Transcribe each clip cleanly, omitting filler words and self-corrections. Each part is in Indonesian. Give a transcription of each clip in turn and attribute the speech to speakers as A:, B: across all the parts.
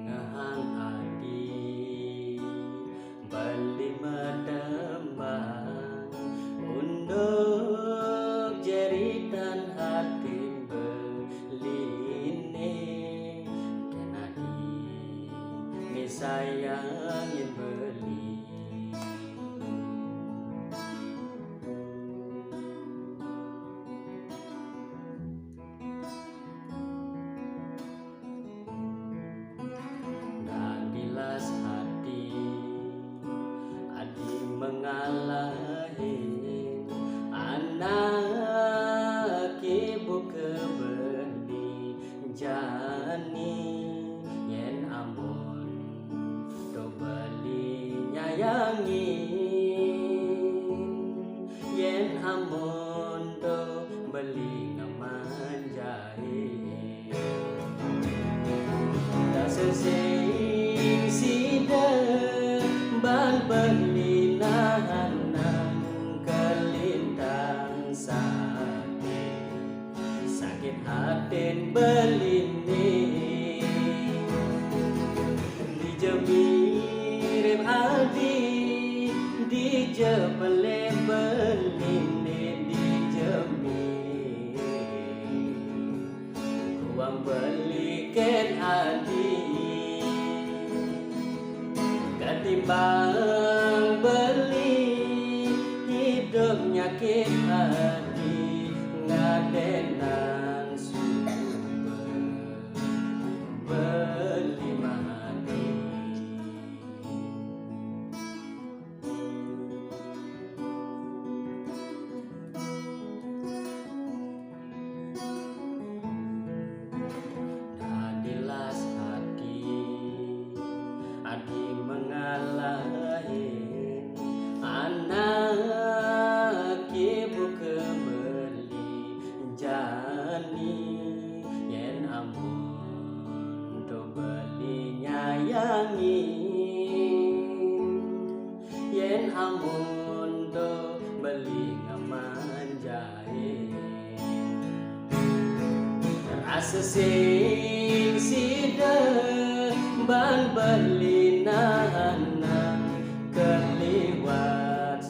A: Ngahang adi bali madamang undog jeritan hati beline kenadi misayangin beli bilas hati adi mengalahin anak ibu kebeni jani yen amun do beli nyayangin yen amun do beli ngamanjain tak sesing sida ban berlinahan kelintang sakit hatin belini dijemir adi dijebele belini dijemir uang belikan adi ketimbang beli hidup nyakit hati ngadenan sumber beli mati nadilas hati adi mengalahin anak ibu kebeli jani yen amun do beli nyayangin yen amun do beli ngamanjain rasa sing sida ban beli nahan keliwat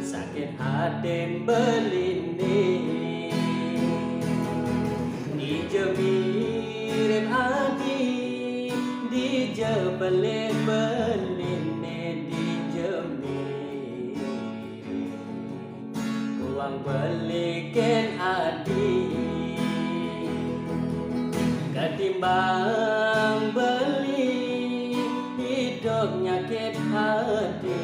A: sakit hatin belini dijemir adi dijebele belini dijemir uang belikan adi ketimbang beli hidup nyakit hati